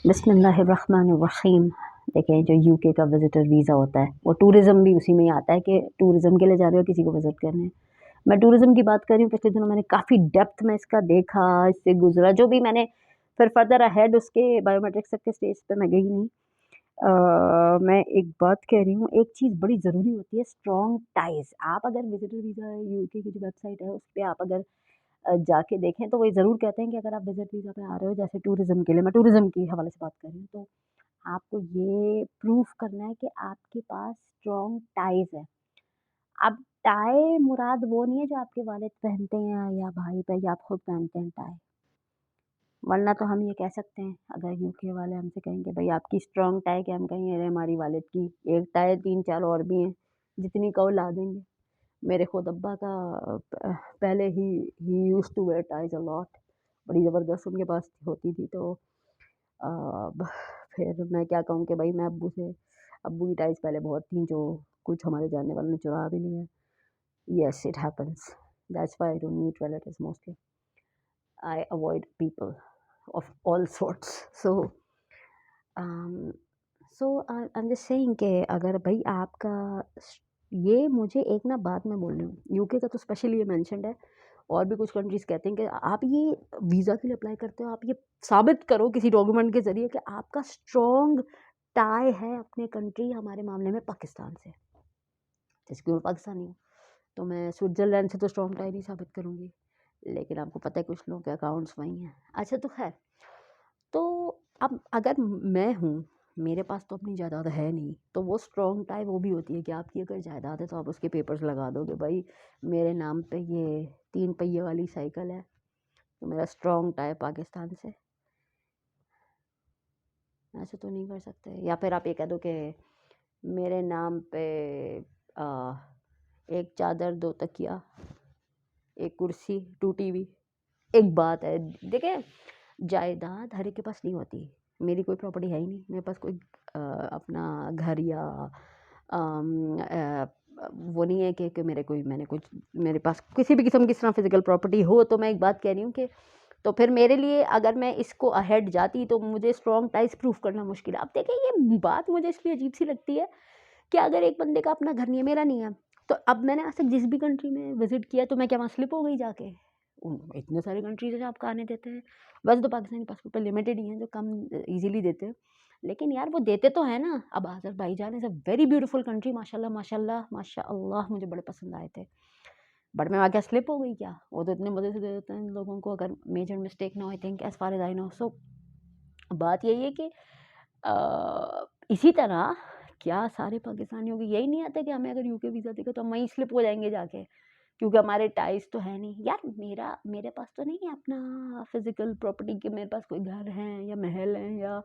बिस्मिल्लाहिर्रहमानिर्रहीम। देखें, जो यूके का विज़िटर वीज़ा होता है वो टूरिज़्म भी उसी में ही आता है कि टूरिज़्म के लिए जा रहे हो, किसी को विज़िट करने। मैं टूरिज़्म की बात कर रही हूँ। पिछले दिनों मैंने काफ़ी डेप्थ में इसका देखा, इससे गुज़रा, जो भी मैंने फिर फर्दर अहेड उसके बायोमेट्रिक्स तक के स्टेज पे मैं गई नहीं। मैं एक बात कह रही हूँ, एक चीज़ बड़ी ज़रूरी होती है, स्ट्रॉन्ग टाइज़। आप अगर विज़िटर वीज़ा यूके की जो वेबसाइट है, उस पे आप अगर जाके देखें तो वो ये ज़रूर कहते हैं कि अगर आप विज़िट वीज़ा पे आ रहे हो, जैसे टूरिज़्म के लिए, मैं टूरिज़्म के हवाले से बात कर रही हूँ, तो आपको ये प्रूफ़ करना है कि आपके पास स्ट्रॉन्ग टाइज़ है। अब टाई मुराद वो नहीं है जो आपके वालिद पहनते हैं या भाई या आप खुद पहनते हैं टाई। वरना तो हम ये कह सकते हैं, अगर यूके वाले हमसे कहेंगे भई आपकी स्ट्रॉन्ग टाई क्या, हम कहेंगे अरे हमारी वालिद की एक टाई 3-4 और भी हैं, जितनी कहो ला देंगे। मेरे खुद अब्बा का पहले ही used to wear ties a lot, बड़ी ज़बरदस्त उनके पास होती थी। तो ब फिर मैं क्या कहूँ कि भई मैं अब्बू की टाइज़ पहले बहुत थी, जो कुछ हमारे जानने वालों ने चुरा भी ली हैं। Yes, it happens, that's why I don't meet relatives mostly. I avoid people of all sorts. So um, so I am just saying कि अगर भई आपका ये मुझे एक ना बात मैं बोल रही हूँ, यूके का तो स्पेशली ये मेंशन्ड है, और भी कुछ कंट्रीज़ कहते हैं कि आप ये वीज़ा के लिए अप्लाई करते हो, आप ये साबित करो किसी डॉक्यूमेंट के ज़रिए कि आपका स्ट्रॉन्ग टाई है अपने कंट्री, हमारे मामले में पाकिस्तान से। जैसे कि मैं पाकिस्तानी हूँ, तो मैं स्विट्ज़रलैंड से तो स्ट्रॉन्ग टाई नहीं साबित करूँगी, लेकिन आपको पता है कुछ लोगों के अकाउंट्स वहीं हैं। अच्छा, तो खैर, तो अब अगर मैं हूँ, मेरे पास तो अपनी जायदाद है नहीं, तो वो स्ट्रॉन्ग टाई वो भी होती है कि आपकी अगर जायदाद है तो आप उसके पेपर्स लगा दोगे, भाई मेरे नाम पे ये 3 पहिए वाली साइकिल है, तो मेरा स्ट्रॉन्ग टाई पाकिस्तान से। ऐसे तो नहीं कर सकते। या फिर आप ये कह दो कि मेरे नाम पे आ, एक चादर, 2 तकिया, एक कुर्सी, 2 टीवी। एक बात है, देखिए, जायदाद हर एक के पास नहीं होती। मेरी कोई प्रॉपर्टी है ही नहीं, मेरे पास कोई अपना घर या वो नहीं है कि मेरे पास किसी भी किस्म की इस तरह फिजिकल प्रॉपर्टी हो। तो मैं एक बात कह रही हूँ कि तो फिर मेरे लिए, अगर मैं इसको अहेड जाती, तो मुझे स्ट्रॉन्ग टाइज प्रूफ करना मुश्किल है। अब देखिए, ये बात मुझे इसलिए अजीब सी लगती है कि अगर एक बंदे का अपना घर नहीं है, मेरा नहीं है, तो अब मैंने आज तक जिस भी कंट्री में विजिट किया, तो मैं क्या वहाँ स्लिप हो गई जाके? इतने सारे कंट्रीज है जो आपको आने देते हैं। वैसे तो पाकिस्तानी पासपोर्ट पर लिमिटेड ही हैं जो कम इजीली देते हैं, लेकिन यार वो देते तो है ना। अब Azerbaijan is a very beautiful country, माशाल्लाह माशाल्लाह माशाल्लाह, मुझे बड़े पसंद आए थे, बट मैं वहाँ क्या स्लिप हो गई क्या? वो तो इतने मज़े से दे देते हैं लोगों को, अगर मेजर मिस्टेक ना हो, I think, as far as I know. So बात यही है कि इसी तरह क्या सारे पाकिस्तानियों की यही नहीं आता कि हमें अगर यूके वीज़ा देगा तो हम वहीं स्लिप हो जाएँगे जाके, क्योंकि हमारे टाइज़ तो है नहीं। यार मेरे पास तो नहीं है अपना फिज़िकल प्रॉपर्टी कि मेरे पास कोई घर है या महल है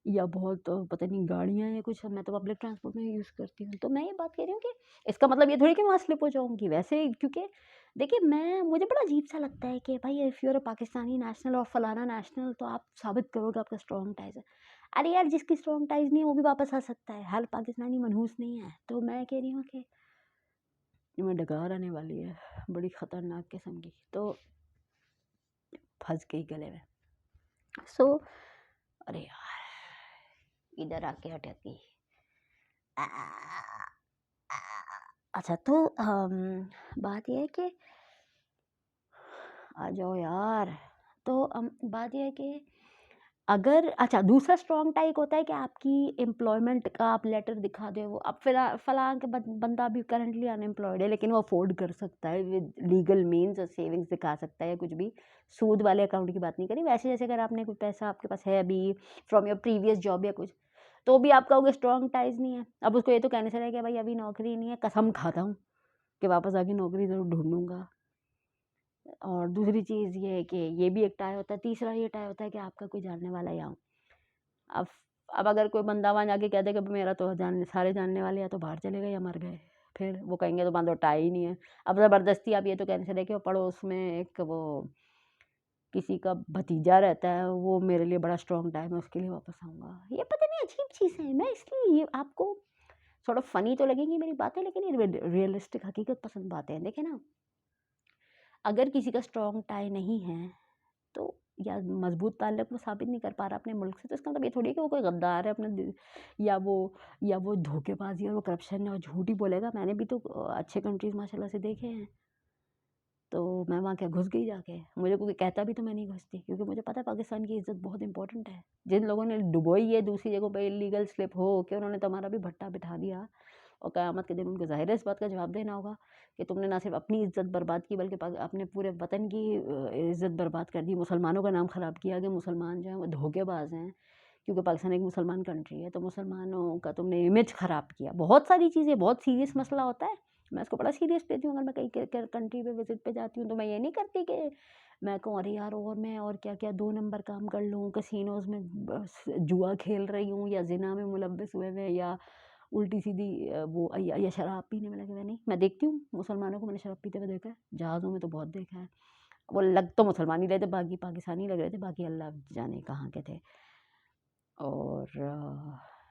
या बहुत पता नहीं गाड़ियाँ या कुछ। मैं तो पब्लिक ट्रांसपोर्ट में यूज़ करती हूँ। तो मैं ये बात कह रही हूँ कि इसका मतलब ये थोड़ी कि मैं वहाँ स्लिप हो जाऊँगी वैसे, क्योंकि देखिए, मुझे बड़ा अजीब-सा लगता है कि भाई if you are a Pakistani national और फलाना नेशनल, तो आप साबित करो कि आपका स्ट्रॉन्ग टाइज़ है। अरे यार, जिसकी स्ट्रॉन्ग टाइज़ नहीं है वो भी वापस आ सकता है, हर पाकिस्तानी मनहूस नहीं है। तो मैं कह रही हूँ कि मैं डकार आने वाली है, बड़ी ख़तरनाक किस्म की, तो फँस गई गले में। सो अरे यार, इधर आके अटक गई। अच्छा, तो बात ये है कि आ जाओ यार। तो बात ये है कि अगर, अच्छा, दूसरा स्ट्रॉन्ग टाइप होता है कि आपकी एम्प्लॉयमेंट का आप लेटर दिखा दो। वो अब फलां के बंदा अभी करंटली अनएम्प्लॉयड है, लेकिन वो अफोर्ड कर सकता है विद लीगल मीन्स, और सेविंग्स दिखा सकता है या कुछ भी। सूद वाले अकाउंट की बात नहीं करी, वैसे जैसे अगर आपने कोई पैसा आपके पास है अभी फ्रॉम योर प्रीवियस जॉब या कुछ, तो भी आप कहोगे स्ट्रॉन्ग टाइज नहीं है। अब उसको ये तो कहने से रहे कि भाई अभी नौकरी नहीं है, कसम खाता हूँ कि वापस आके नौकरी ज़रूर ढूंढूंगा। और दूसरी चीज़ ये है कि ये भी एक टाई होता है। तीसरा ये टाई होता है कि आपका कोई जानने वाला यहाँ। अब अब अगर कोई बंदा वहाँ जाके कह दे कि मेरा तो सारे जानने वाले या तो बाहर चले गए या मर गए, फिर वो कहेंगे तो बांधो टाई ही नहीं है। अब ज़बरदस्ती आप ये तो कहने से रहे कि वो पड़ोस में एक वो किसी का भतीजा रहता है, वो मेरे लिए बड़ा स्ट्रॉन्ग टाई, मैं उसके लिए वापस आऊँगा। ये पता नहीं अजीब चीज़ है। मैं इसलिए ये आपको थोड़ा फ़नी तो लगेंगी मेरी बातें, लेकिन ये रियलिस्टिक हकीकत पसंद बातें हैं। देखें ना, अगर किसी का स्ट्रॉन्ग टाई नहीं है, तो या मजबूत ताल्लुक वो साबित नहीं कर पा रहा अपने मुल्क से, तो इसका मतलब ये थोड़ी है कि वो कोई गद्दार है अपने या वो धोखेबाजी और वो करप्शन और झूठ ही बोलेगा। मैंने भी तो अच्छे कंट्रीज़ माशाल्लाह से देखे हैं, तो मैं वहाँ क्या घुस गई जाके? मुझे कोई कहता भी तो मैं नहीं घुसती, क्योंकि मुझे पता है पाकिस्तान की इज़्ज़त बहुत इंपॉर्टेंट है। जिन लोगों ने डुबोई है दूसरी जगहों पे इल्लीगल स्लिप हो के, उन्होंने तो हमारा भी भट्टा बिठा दिया, और क़यामत के दिन उनको ज़ाहिर है इस बात का जवाब देना होगा कि तुमने ना सिर्फ अपनी इज़्ज़त बर्बाद की, बल्कि अपने पूरे वतन की इज़्ज़त बर्बाद कर दी। मुसलमानों का नाम ख़राब किया कि मुसलमान जो हैं वो धोखेबाज हैं, क्योंकि पाकिस्तान एक मुसलमान कंट्री है, तो मुसलमानों का तुमने इमेज ख़राब किया। बहुत सारी चीज़ें, बहुत सीरियस मसला होता है, मैं इसको बड़ा सीरियस लेती हूँ। अगर मैं कहीं कंट्री पे विज़िट पे जाती हूँ, तो मैं ये नहीं करती कि मैं कहूँ अरे यार, और मैं और क्या-क्या 2 नंबर काम कर लूँ, कैसीनोज़ में बस जुआ खेल रही हूँ, या ज़िना में मुलव्वस हुए हुए, या उल्टी-सीधी वो या शराब पीने में लगे हुए। नहीं, मैं देखती हूँ मुसलमानों को, मैंने शराब पीते हुए देखा है, जहाज़ों में तो बहुत देखा है। वो लग तो मुसलमान ही रहे थे, बाकी पाकिस्तानी लग रहे थे, बाकी अल्लाह जाने कहाँ के थे। और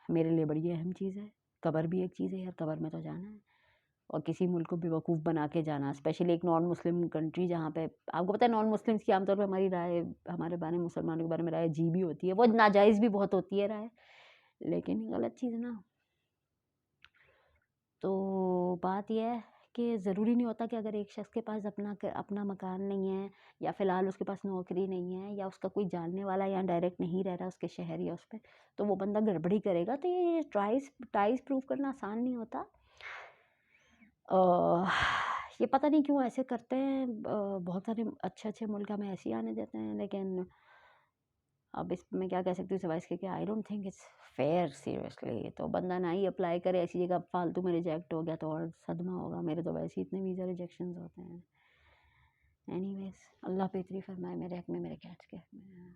मेरे लिए बड़ी अहम चीज़ है। कब्र भी एक चीज़ है यार, कब्र में तो जाना है, और किसी मुल्क को बेवकूफ़ बना के जाना, स्पेशली एक नॉन मुस्लिम कंट्री जहाँ पे आपको पता है नॉन मुस्लिम्स की आमतौर पे हमारी राय, हमारे बारे में, मुसलमानों के बारे में राय अजीब ही होती है, वो नाजायज़ भी बहुत होती है राय, लेकिन ये गलत चीज़ ना। तो बात ये है कि ज़रूरी नहीं होता कि अगर एक शख़्स के पास अपना मकान नहीं है, या फ़िलहाल उसके पास नौकरी नहीं है, या उसका कोई जानने वाला यहाँ डायरेक्ट नहीं रह रहा उसके शहर या उस पे, तो वो बंदा गड़बड़ी करेगा। तो ये टाइज़ प्रूव करना आसान नहीं होता। अ, ये पता नहीं क्यों ऐसे करते हैं, बहुत सारे अच्छे-अच्छे मुल्क हमें ऐसे ही आने देते हैं, लेकिन अब इसमें क्या कह सकती हूँ सिवाय इसके कि I don't think it's fair seriously. तो बंदा ना ही अप्लाई करे ऐसी जगह, फालतू में रिजेक्ट हो गया तो और सदमा होगा। मेरे तो वैसे ही इतने वीज़ा रिजेक्शंस होते हैं। एनीवेज, अल्लाह बेहतरी फरमाए मेरे हक़ में, मेरे कैट्स के हक़ में।